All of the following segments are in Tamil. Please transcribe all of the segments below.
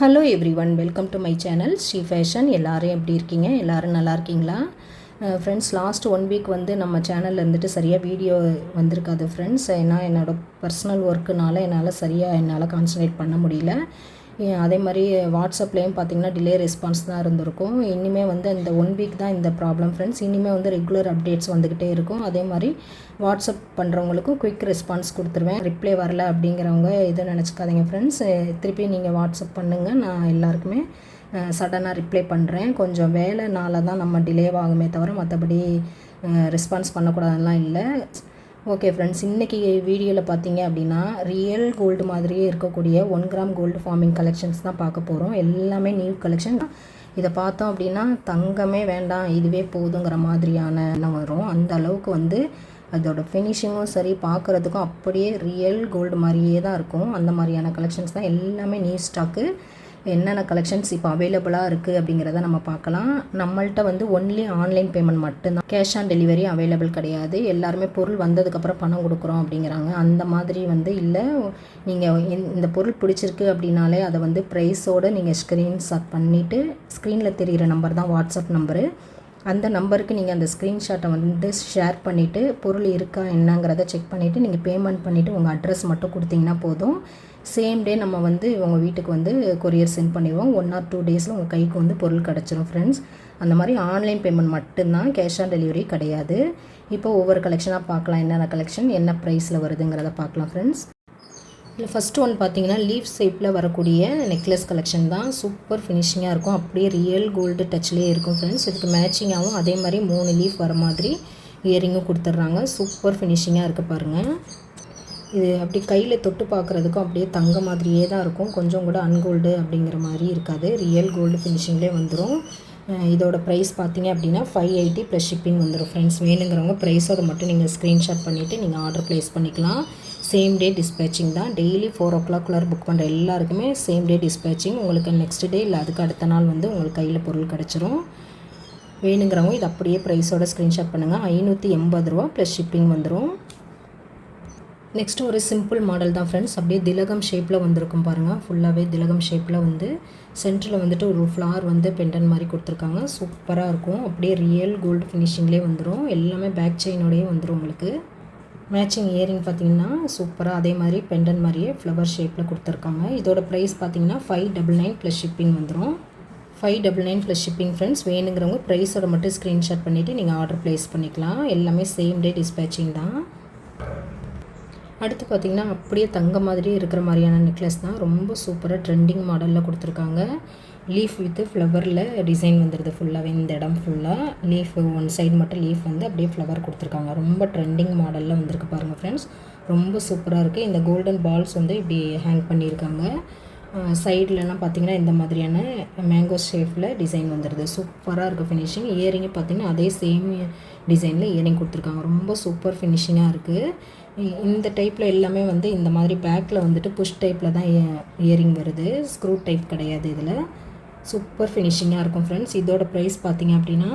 Hello everyone, welcome to my channel Sri fashion. எல்லோரும் எப்படி இருக்கீங்க? எல்லோரும் நல்லா இருக்கீங்களா? ஃப்ரெண்ட்ஸ், லாஸ்ட் 1 வீக் வந்து நம்ம சேனலில் இருந்துட்டு சரியாக வீடியோ வந்திருக்காது ஃப்ரெண்ட்ஸ். ஏன்னா என்னோடய பர்சனல் ஒர்க்குனால என்னால் கான்சன்ட்ரேட் பண்ண முடியல. அதே மாதிரி வாட்ஸ்அப்லேயும் பார்த்திங்கன்னா டிலே ரெஸ்பான்ஸ் தான் இருந்திருக்கும். இனிமேல் வந்து இந்த 1 வீக் தான் இந்த ப்ராப்ளம் ஃப்ரெண்ட்ஸ். இனிமேல் வந்து ரெகுலர் அப்டேட்ஸ் வந்துக்கிட்டே இருக்கும். அதே மாதிரி வாட்ஸ்அப் பண்ணுறவங்களுக்கும் குயிக் ரெஸ்பான்ஸ் கொடுத்துருவேன். ரிப்ளை வரல அப்படிங்கிறவங்க எதுவும் நினச்சிக்காதீங்க ஃப்ரெண்ட்ஸ். திருப்பி நீங்கள் வாட்ஸ்அப் பண்ணுங்கள், நான் எல்லாருக்குமே சடனாக ரிப்ளை பண்ணுறேன். கொஞ்சம் வேலைனால தான் நம்ம டிலே ஆகுமே தவிர மற்றபடி ரெஸ்பான்ஸ் பண்ணக்கூடாதுலாம் இல்லை. ஓகே ஃப்ரெண்ட்ஸ், இன்றைக்கி வீடியோவில் பார்த்தீங்க அப்படின்னா ரியல் கோல்டு மாதிரியே இருக்கக்கூடிய 1 கிராம் கோல்டு ஃபார்மிங் கலெக்ஷன்ஸ் தான் பார்க்க போகிறோம். எல்லாமே நியூ கலெக்ஷன். இதை பார்த்தோம் அப்படின்னா தங்கமே வேண்டாம், இதுவே போதுங்கிற மாதிரியான வரும். அந்த அளவுக்கு வந்து அதோட ஃபினிஷிங்கும் சரி, பார்க்குறதுக்கும் அப்படியே ரியல் கோல்டு மாதிரியே தான் இருக்கும். அந்த மாதிரியான கலெக்ஷன்ஸ் தான் எல்லாமே நியூ ஸ்டாக்கு. என்னென்ன கலெக்ஷன்ஸ் இப்போ அவைலபிளாக இருக்குது அப்படிங்கிறத நம்ம பார்க்கலாம். நம்மள்ட்ட வந்து ஒன்லி ஆன்லைன் பேமெண்ட் மட்டும்தான், கேஷ் ஆன் டெலிவரி அவைலபிள் கிடையாது. எல்லாருமே பொருள் வந்ததுக்கப்புறம் பணம் கொடுக்குறோம் அப்படிங்கிறாங்க. அந்த மாதிரி வந்து இல்லை. நீங்கள் இந்த பொருள் பிடிச்சிருக்கு அப்படின்னாலே அதை வந்து ப்ரைஸோடு நீங்கள் ஸ்க்ரீன்ஷாட் பண்ணிவிட்டு, ஸ்க்ரீனில் தெரிகிற நம்பர் தான் வாட்ஸ்அப் நம்பரு. அந்த நம்பருக்கு நீங்கள் அந்த ஸ்க்ரீன்ஷாட்டை வந்து ஷேர் பண்ணிவிட்டு பொருள் இருக்கா என்னங்கிறத செக் பண்ணிவிட்டு நீங்கள் பேமெண்ட் பண்ணிவிட்டு உங்கள் அட்ரஸ் மட்டும் கொடுத்தீங்கன்னா போதும். சேம் டே நம்ம வந்து உங்கள் வீட்டுக்கு வந்து கொரியர் சென்ட் பண்ணிடுவோம். 1 or 2 டேஸில் உங்கள் கைக்கு வந்து பொருள் கிடச்சிரும் ஃப்ரெண்ட்ஸ். அந்த மாதிரி ஆன்லைன் பேமெண்ட் மட்டும்தான், கேஷ் ஆன் டெலிவரி கிடையாது. இப்போ ஒவ்வொரு கலெக்ஷனாக பார்க்கலாம், என்னென்ன கலெக்ஷன் என்ன ப்ரைஸில் வருதுங்கிறத பார்க்கலாம் ஃப்ரெண்ட்ஸ். இல்லை, ஃபஸ்ட்டு ஒன் பார்த்தீங்கன்னா லீஃப் ஷேப்பில் வரக்கூடிய நெக்லஸ் கலெக்ஷன் தான். சூப்பர் ஃபினிஷிங்காக இருக்கும், அப்படியே ரியல் கோல்டு டச்லேயே இருக்கும் ஃப்ரெண்ட்ஸ். இதுக்கு மேட்சிங்காகவும் அதே மாதிரி 3 லீஃப் வர மாதிரி இயரிங்கும் கொடுத்துட்றாங்க. சூப்பர் ஃபினிஷிங்காக இருக்குது பாருங்கள். இது அப்படி கையில் தொட்டு பார்க்குறதுக்கும் அப்படியே தங்க மாதிரியே தான் இருக்கும். கொஞ்சம் கூட அன்கோல்டு அப்படிங்கிற மாதிரி இருக்காது, ரியல் கோல்டு ஃபினிஷிங்லேயே வந்துடும். இதோட ப்ரைஸ் பார்த்தீங்க அப்படின்னா 580 ப்ளஸ் ஷிப்பிங் வந்துடும் ஃப்ரெண்ட்ஸ். வேணுங்கிறவங்க ப்ரைஸோட மட்டும் நீங்கள் ஸ்க்ரீன்ஷாட் பண்ணிவிட்டு நீங்கள் ஆர்டர் ப்ளேஸ் பண்ணிக்கலாம். சேம் டே டிஸ்பேச்சிங் தான். டெய்லி 4 o'clock புக் பண்ணுற எல்லாருக்குமே சேம் டே டிஸ்பேச்சிங். உங்களுக்கு நெக்ஸ்ட் டே இல்லை அதுக்கு அடுத்த நாள் வந்து உங்களுக்கு கையில் பொருள் கிடச்சிரும். வேணுங்கிறவங்க இது அப்படியே ப்ரைஸோட ஸ்க்ரீன்ஷாட் பண்ணுங்கள். 580 ரூபா ப்ளஸ் ஷிப்பிங் வந்துடும். நெக்ஸ்ட்டு ஒரு சிம்பிள் மாடல் தான் ஃப்ரெண்ட்ஸ். அப்படியே திலகம் ஷேப்பில் வந்திருக்கும் பாருங்கள். ஃபுல்லாகவே திலகம் ஷேப்பில் வந்து சென்டரில் வந்துட்டு ஒரு ஃப்ளார் வந்து பெண்டன் மாதிரி கொடுத்துருக்காங்க. சூப்பராக இருக்கும், அப்படியே ரியல் கோல்டு ஃபினிஷிங்லேயே வந்துடும். எல்லாமே பேக் செயினோடையே வந்துடும். உங்களுக்கு மேட்சிங் இயரிங் பார்த்தீங்கன்னா சூப்பராக அதே மாதிரி பெண்டன் மாதிரியே ஃப்ளவர் ஷேப்பில் கொடுத்துருக்காங்க. இதோட ப்ரைஸ் பார்த்தீங்கன்னா 599 ப்ளஸ் ஷிப்பிங் வந்துடும். 599 ப்ளஸ் ஷிப்பிங் ஃப்ரெண்ட்ஸ். வேணுங்கிறவங்க ப்ரைஸோட மட்டும் ஸ்க்ரீன்ஷாட் பண்ணிவிட்டு நீங்கள் ஆர்டர் ப்ளேஸ் பண்ணிக்கலாம். எல்லாமே சேம் டே டிஸ்பேச்சிங் தான். அடுத்து பார்த்திங்கன்னா அப்படியே தங்க மாதிரியே இருக்கிற மாதிரியான நெக்லஸ் தான். ரொம்ப சூப்பராக ட்ரெண்டிங் மாடலில் கொடுத்துருக்காங்க. லீஃப் வித்து ஃப்ளவரில் டிசைன் வந்துடுது. ஃபுல்லாகவே இந்த இடம் ஃபுல்லாக லீஃப், ஒன் சைடு மட்டும் லீஃப் வந்து அப்படியே ஃப்ளவர் கொடுத்துருக்காங்க. ரொம்ப ட்ரெண்டிங் மாடலில் வந்திருக்கு பாருங்கள் ஃப்ரெண்ட்ஸ். ரொம்ப சூப்பராக இருக்குது. இந்த கோல்டன் பால்ஸ் வந்து இப்படி ஹேங் பண்ணியிருக்காங்க. சைட்லலாம் பார்த்திங்கன்னா இந்த மாதிரியான மேங்கோ ஷேப்பில் டிசைன் வந்துடுது. சூப்பராக இருக்குது ஃபினிஷிங். இயரிங்கு பார்த்திங்கன்னா அதே சேம் டிசைனில் இயரிங் கொடுத்துருக்காங்க. ரொம்ப சூப்பர் ஃபினிஷிங்காக இருக்குது. இந்த டைப்பில் எல்லாமே வந்து இந்த மாதிரி பேக்கில் வந்துட்டு புஷ் டைப்பில் தான் இயரிங் வருது, ஸ்க்ரூ டைப் கிடையாது. இதில் சூப்பர் ஃபினிஷிங்காக இருக்கும் ஃப்ரெண்ட்ஸ். இதோட ப்ரைஸ் பார்த்திங்க அப்படின்னா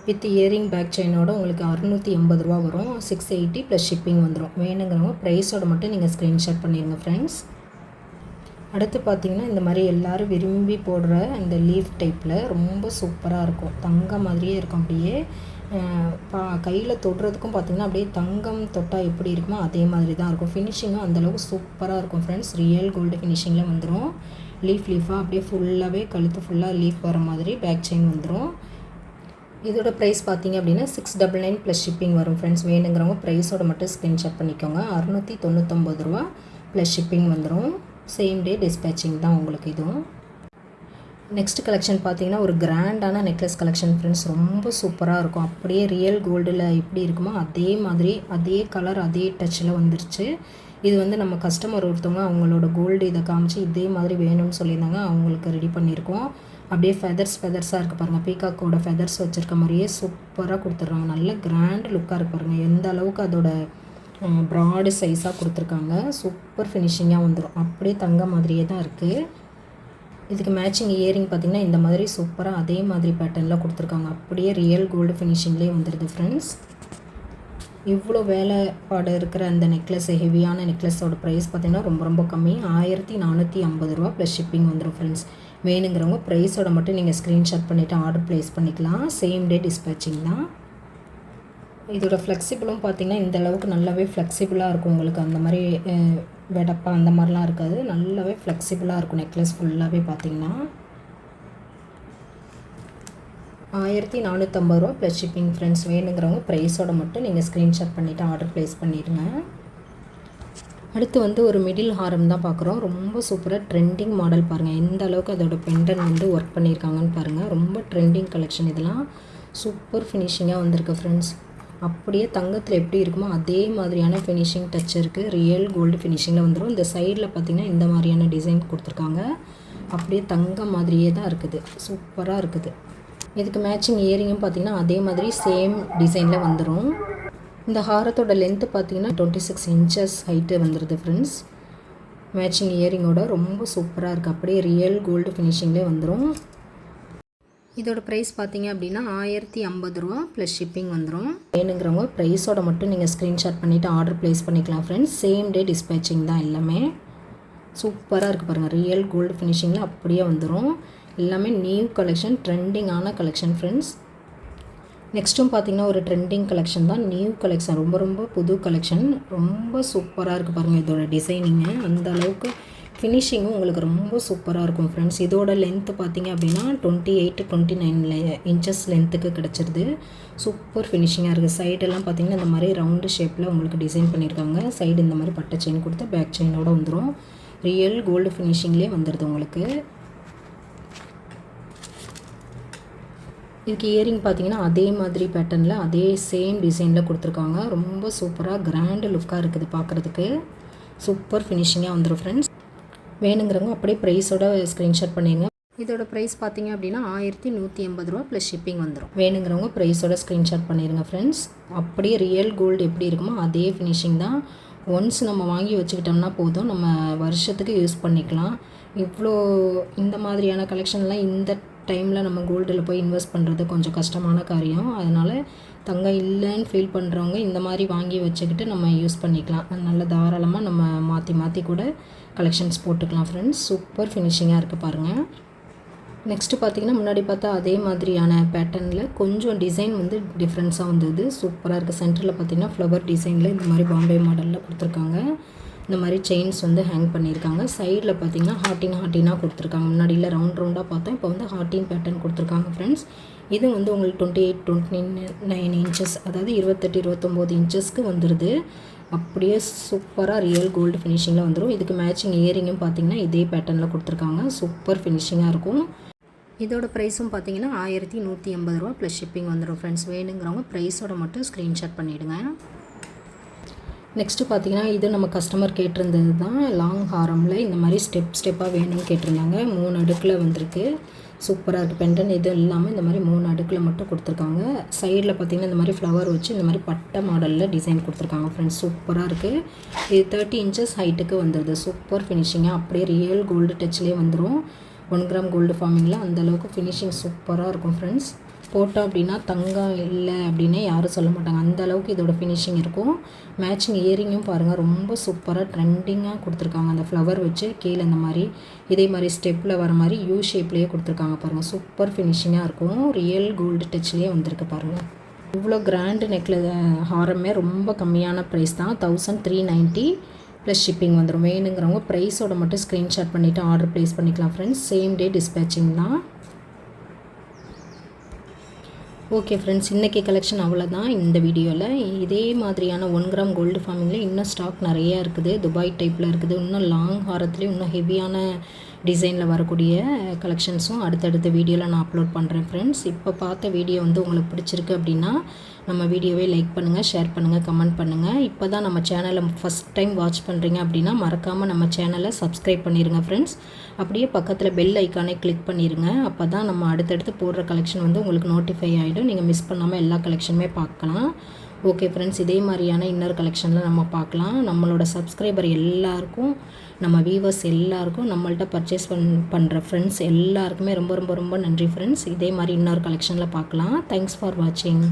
வித் இயரிங் பேக் செயினோட உங்களுக்கு 680 ரூபா வரும். 680 ப்ளஸ் ஷிப்பிங் வந்துடும். வேணுங்கிறவங்க ப்ரைஸோட மட்டும் நீங்கள் ஸ்க்ரீன்ஷாட் பண்ணிடுங்க ஃப்ரெண்ட்ஸ். அடுத்து பார்த்திங்கன்னா இந்த மாதிரி எல்லோரும் விரும்பி போடுற இந்த லீஃப் டைப்பில் ரொம்ப சூப்பராக இருக்கும். தங்கம் மாதிரியே இருக்கும். அப்படியே கையில் தொடுறதுக்கும் பார்த்திங்கன்னா அப்படியே தங்கம் தொட்டால் எப்படி இருக்குமோ அதே மாதிரி தான் இருக்கும். ஃபினிஷிங்கும் அந்தளவுக்கு சூப்பராக இருக்கும் ஃப்ரெண்ட்ஸ். ரியல் கோல்டு ஃபினிஷிங்கில் வந்துடும். லீஃபாக அப்படியே ஃபுல்லாகவே கழுத்து ஃபுல்லாக லீஃப் வர மாதிரி பேக் செயின் வந்துடும். இதோட ப்ரைஸ் பார்த்திங்க அப்படின்னா 699 ப்ளஸ் ஷிப்பிங் வரும் ஃப்ரெண்ட்ஸ். வேணுங்கிறவங்க ப்ரைஸோட மட்டும் ஸ்க்ரீன்ஷாட் பண்ணிக்கோங்க. 699 ரூபா ப்ளஸ் ஷிப்பிங் வந்துடும். சேம் டே டிஸ்பேச்சிங் தான் உங்களுக்கு இதுவும். நெக்ஸ்ட் கலெக்ஷன் பார்த்தீங்கன்னா ஒரு கிராண்டான நெக்லஸ் கலெக்ஷன் ஃப்ரெண்ட்ஸ். ரொம்ப சூப்பராக இருக்கும். அப்படியே ரியல் கோல்டில் எப்படி இருக்குமோ அதே மாதிரி அதே கலர் அதே டச்சில் வந்துருச்சு. இது வந்து நம்ம கஸ்டமர் ஒருத்தவங்க அவங்களோட கோல்டு இதை காமிச்சு இதே மாதிரி வேணும்னு சொல்லியிருந்தாங்க. அவங்களுக்கு ரெடி பண்ணியிருக்கோம். அப்படியே ஃபெதர்ஸாக இருக்குது பாருங்கள். பீகாக்கோட ஃபெதர்ஸ் வச்சுருக்க மாதிரியே சூப்பராக கொடுத்துட்றாங்க. நல்ல கிராண்ட் லுக்காக இருக்குது பாருங்கள். எந்த அளவுக்கு அதோட ப்ராடு சைஸாக கொடுத்துருக்காங்க. சூப்பர் ஃபினிஷிங்காக வந்துடும். அப்படியே தங்க மாதிரியே தான் இருக்குது. இதுக்கு மேட்சிங் இயரிங் பார்த்திங்கன்னா இந்த மாதிரி சூப்பராக அதே மாதிரி பேட்டர்னில் கொடுத்துருக்காங்க. அப்படியே ரியல் கோல்டு ஃபினிஷிங்லேயே வந்துடுது ஃப்ரெண்ட்ஸ். இவ்வளோ வேலைப்பாடு இருக்கிற அந்த நெக்லஸ், ஹெவியான நெக்லஸோட ப்ரைஸ் பார்த்திங்கன்னா ரொம்ப ரொம்ப கம்மி. 1450 ரூபா ப்ளஸ் ஷிப்பிங் வந்துடும் ஃப்ரெண்ட்ஸ். வேணுங்கிறவங்க ப்ரைஸோட மட்டும் நீங்கள் ஸ்க்ரீன்ஷாட் பண்ணிவிட்டு ஆர்டர் ப்ளேஸ் பண்ணிக்கலாம். சேம் டே டிஸ்பேச்சிங் தான். இதோட ஃப்ளெக்சிபிளும் பார்த்திங்கன்னா இந்த அளவுக்கு நல்லாவே ஃப்ளெக்சிபிளாக இருக்கும். உங்களுக்கு அந்த மாதிரி வெடப்பா அந்த மாதிரிலாம் இருக்காது. நல்லாவே ஃப்ளெக்சிபிளாக இருக்கும் நெக்லஸ் ஃபுல்லாகவே பார்த்திங்கன்னா. 1450 ரூபா ப்ளஸ் ஷிப்பிங் ஃப்ரெண்ட்ஸ். வேணுங்கிறவங்க ப்ரைஸோட மட்டும் நீங்கள் ஸ்க்ரீன்ஷாட் பண்ணிவிட்டு ஆர்டர் ப்ளேஸ் பண்ணிடுங்க. அடுத்து வந்து ஒரு மிடில் ஹாரம் தான் பார்க்குறோம். ரொம்ப சூப்பராக ட்ரெண்டிங் மாடல் பாருங்கள். எந்த அளவுக்கு அதோட பெண்டன் வந்து ஒர்க் பண்ணியிருக்காங்கன்னு பாருங்கள். ரொம்ப ட்ரெண்டிங் கலெக்ஷன். இதெல்லாம் சூப்பர் ஃபினிஷிங்காக வந்திருக்கு ஃப்ரெண்ட்ஸ். அப்படியே தங்கத்தில் எப்படி இருக்குமோ அதே மாதிரியான ஃபினிஷிங் டச் இருக்குது. ரியல் கோல்டு ஃபினிஷிங்கில் வந்துடும். இந்த சைடில் பார்த்திங்கன்னா இந்த மாதிரியான டிசைன் கொடுத்துருக்காங்க. அப்படியே தங்கம் மாதிரியே தான் இருக்குது. சூப்பராக இருக்குது. இதுக்கு மேட்சிங் இயரிங்கும் பார்த்திங்கன்னா அதே மாதிரி சேம் டிசைனில் வந்துடும். இந்த ஹாரத்தோட லென்த்து பார்த்திங்கன்னா 26 இன்ச்சஸ் ஹைட்டு வந்துடுது ஃப்ரெண்ட்ஸ். மேட்சிங் இயரிங்கோட ரொம்ப சூப்பராக இருக்குது. அப்படியே ரியல் கோல்டு ஃபினிஷிங்லேயே வந்துடும். இதோட ப்ரைஸ் பார்த்திங்க அப்படின்னா 1050 ரூபா ப்ளஸ் ஷிப்பிங் வந்துடும். வேணுங்கிறவங்க ப்ரைஸோட மட்டும் நீங்கள் ஸ்க்ரீன்ஷாட் பண்ணிவிட்டு ஆர்டர் ப்ளேஸ் பண்ணிக்கலாம் ஃப்ரெண்ட்ஸ். சேம் டே டிஸ்பேச்சிங் தான் எல்லாமே. சூப்பராக இருக்குது பாருங்கள். ரியல் கோல்டு ஃபினிஷிங்கில் அப்படியே வந்துடும். எல்லாமே நியூ கலெக்ஷன், ட்ரெண்டிங்கான கலெக்ஷன் ஃப்ரெண்ட்ஸ். நெக்ஸ்ட்டும் பார்த்திங்கன்னா ஒரு ட்ரெண்டிங் கலெக்ஷன் தான். நியூ கலெக்ஷன், ரொம்ப ரொம்ப புது கலெக்ஷன். ரொம்ப சூப்பராக இருக்குது பாருங்கள். இதோட டிசைனிங்கு அந்த அளவுக்கு ஃபினிஷிங்கும் உங்களுக்கு ரொம்ப சூப்பராக இருக்கும் ஃப்ரெண்ட்ஸ். இதோட லென்த்து பார்த்திங்க அப்படின்னா 28 to 29 இன்ச்சஸ் லென்த்துக்கு கிடச்சிருது. சூப்பர் ஃபினிஷிங்காக இருக்குது. சைடெல்லாம் பார்த்திங்கன்னா இந்த மாதிரி ரவுண்டு ஷேப்பில் உங்களுக்கு டிசைன் பண்ணியிருக்காங்க. சைடு இந்த மாதிரி பட்டை செயின் கொடுத்து பேக் செயினோட வந்துடும். ரியல் கோல்டு ஃபினிஷிங்லேயே வந்துடுது உங்களுக்கு. இதுக்கு இயரிங் பார்த்திங்கன்னா அதே மாதிரி பேட்டர்னில் அதே சேம் டிசைனில் கொடுத்துருக்காங்க. ரொம்ப சூப்பராக கிராண்டு லுக்காக இருக்குது பார்க்குறதுக்கு. சூப்பர் ஃபினிஷிங்காக வந்துடும் ஃப்ரெண்ட்ஸ். வேணுங்கிறவங்க அப்படியே ப்ரைஸோட ஸ்க்ரீன்ஷாட் பண்ணிடுங்க. இதோட ப்ரைஸ் பார்த்திங்க அப்படின்னா 1180 ரூபா ப்ளஸ் ஷிப்பிங் வந்துடும். வேணுங்கிறவங்க ப்ரைஸோட ஸ்க்ரீன்ஷாட் பண்ணிடுங்க ஃப்ரெண்ட்ஸ். அப்படியே ரியல் கோல்டு எப்படி இருக்குமோ அதே ஃபினிஷிங் தான். ஒன்ஸ் நம்ம வாங்கி வச்சுக்கிட்டோம்னா போதும், நம்ம வருஷத்துக்கு யூஸ் பண்ணிக்கலாம். இவ்வளோ இந்த மாதிரியான கலெக்ஷன்லாம் இந்த டைமில் நம்ம கோல்டில் போய் இன்வெஸ்ட் பண்ணுறது கொஞ்சம் கஷ்டமான காரியம். அதனால் தங்கம் இல்லைன்னு ஃபீல் பண்ணுறவங்க இந்த மாதிரி வாங்கி வச்சுக்கிட்டு நம்ம யூஸ் பண்ணிக்கலாம். நல்ல தாராளமாக நம்ம மாற்றி மாற்றி கூட கலெக்ஷன்ஸ் போட்டுக்கலாம் ஃப்ரெண்ட்ஸ். சூப்பர் ஃபினிஷிங்காக இருக்குது பாருங்கள். நெக்ஸ்ட்டு பார்த்திங்கன்னா முன்னாடி பார்த்தா அதே மாதிரியான பேட்டர்னில் கொஞ்சம் டிசைன் வந்து டிஃப்ரென்ஸாக வந்தது. சூப்பராக இருக்குது. சென்டரில் பார்த்திங்கன்னா ஃப்ளவர் டிசைனில் இந்த மாதிரி பாம்பே மாடலில் கொடுத்துருக்காங்க. இந்த மாதிரி செயின்ஸ் வந்து ஹேங் பண்ணியிருக்காங்க. சைடில் பார்த்திங்கன்னா ஹார்ட்டினாக கொடுத்துருக்காங்க. முன்னாடியில் ரவுண்டாக பார்த்தோம், இப்போ வந்து ஹார்ட்டின் பேட்டர்ன் கொடுத்துருக்காங்க ஃப்ரெண்ட்ஸ். இது வந்து உங்களுக்கு 28 29 இன்ச்சஸ், அதாவது 28 29 இன்ச்சஸ்க்கு வந்துடுது. அப்படியே சூப்பராக ரியல் கோல்டு ஃபினிஷிங்கில் வந்துடும். இதுக்கு மேட்சிங் இயரிங்கும் பார்த்திங்கன்னா இதே பேட்டர்னில் கொடுத்துருக்காங்க. சூப்பர் ஃபினிஷிங்காக இருக்கும். இதோட ப்ரைஸும் பார்த்திங்கன்னா 1180 ரூபா ப்ளஸ் ஷிப்பிங் வந்துடும் ஃப்ரெண்ட்ஸ். வேணுங்கிறவங்க ப்ரைஸோட மட்டும் ஸ்க்ரீன்ஷாட் பண்ணிவிடுங்க. நெக்ஸ்ட்டு பார்த்திங்கன்னா இது நம்ம கஸ்டமர் கேட்டிருந்தது தான். லாங் ஹாரமில் இந்த மாதிரி ஸ்டெப்பாக வேணும்னு கேட்டிருந்தாங்க. 3 அடுக்கில் வந்திருக்கு. சூப்பராக இருக்குது. பெண்டன் இது இல்லாமல் இந்த மாதிரி 3 அடுக்கில் மட்டும் கொடுத்துருக்காங்க. சைடில் பார்த்திங்கன்னா இந்த மாதிரி ஃப்ளவர் வச்சு இந்த மாதிரி பட்டை மாடலில் டிசைன் கொடுத்துருக்காங்க ஃப்ரெண்ட்ஸ். சூப்பராக இருக்குது. இது 30 இன்ச்சஸ் ஹைட்டுக்கு வந்துடுது. சூப்பர் ஃபினிஷிங்காக அப்படியே ரியல் கோல்டு டச்லேயே வந்துடும். 1 கிராம் கோல்டு ஃபார்மிங்கில் அந்தளவுக்கு ஃபினிஷிங் சூப்பராக இருக்கும் ஃப்ரெண்ட்ஸ். போட்டோம் அப்படின்னா தங்கம் இல்லை அப்படின்னே யாரும் சொல்ல மாட்டாங்க. அந்த அளவுக்கு இதோட ஃபினிஷிங் இருக்கும். மேட்சிங் இயரிங்கும் பாருங்கள், ரொம்ப சூப்பராக ட்ரெண்டிங்காக கொடுத்துருக்காங்க. அந்த ஃப்ளவர் வச்சு கீழே இந்த மாதிரி இதே மாதிரி ஸ்டெப்பில் வர மாதிரி யூ ஷேப்லேயே கொடுத்துருக்காங்க பாருங்கள். சூப்பர் ஃபினிஷிங்காக இருக்கும். ரியல் கோல்டு டச்லேயே வந்திருக்கு பாருங்கள். இவ்வளோ கிராண்டு ஹாரமே ரொம்ப கம்மியான ப்ரைஸ் தான். 1390 ப்ளஸ் ஷிப்பிங் வந்துடும். வேணுங்கிறவங்க ப்ரைஸோட மட்டும் ஸ்க்ரீன்ஷாட் பண்ணிவிட்டு ஆர்டர் ப்ளேஸ் பண்ணிக்கலாம் ஃப்ரெண்ட்ஸ். சேம் டே டிஸ்பேச்சிங் தான். ஓகே ஃப்ரெண்ட்ஸ், இன்றைக்கி கலெக்ஷன் அவ்வளோதான் இந்த வீடியோவில். இதே மாதிரியான 1 கிராம் கோல்டு ஃபார்மிங்கில் இன்னும் ஸ்டாக் நிறையா இருக்குது. துபாய் டைப்பில் இருக்குது. இன்னும் லாங் ஹாரத்துலேயும் இன்னும் ஹெவியான டிசைனில் வரக்கூடிய கலெக்ஷன்ஸும் அடுத்தடுத்த வீடியோவில் நான் அப்லோட் பண்ணுறேன் ஃப்ரெண்ட்ஸ். இப்போ பார்த்த வீடியோ வந்து உங்களுக்கு பிடிச்சிருக்கு அப்படின்னா நம்ம வீடியோவை லைக் பண்ணுங்கள், ஷேர் பண்ணுங்கள், கமெண்ட் பண்ணுங்கள். இப்போ தான் நம்ம சேனலை ஃபஸ்ட் டைம் வாட்ச் பண்ணுறீங்க அப்படின்னா மறக்காமல் நம்ம சேனலை சப்ஸ்கிரைப் பண்ணிடுங்க ஃப்ரெண்ட்ஸ். அப்படியே பக்கத்தில் பெல் ஐக்கானை கிளிக் பண்ணிடுங்க. அப்போ தான் நம்ம அடுத்தடுத்து போடுற கலெக்ஷன் வந்து உங்களுக்கு நோட்டிஃபை ஆகிடும். நீங்கள் மிஸ் பண்ணாமல் எல்லா கலெக்ஷனுமே பார்க்கலாம். ஓகே ஃப்ரெண்ட்ஸ், இதே மாதிரியான இன்னொரு கலெக்ஷனில் நம்ம பார்க்கலாம். நம்மளோட சப்ஸ்கிரைபர் எல்லாருக்கும், நம்ம வியூவர்ஸ் எல்லாருக்கும், நம்மள்ட்ட பர்ச்சேஸ் பண்ணுற ஃப்ரெண்ட்ஸ் எல்லாருக்குமே ரொம்ப ரொம்ப ரொம்ப நன்றி ஃப்ரெண்ட்ஸ். இதே மாதிரி இன்னொரு கலெக்ஷனில் பார்க்கலாம். தேங்க்ஸ் ஃபார் வாட்சிங்.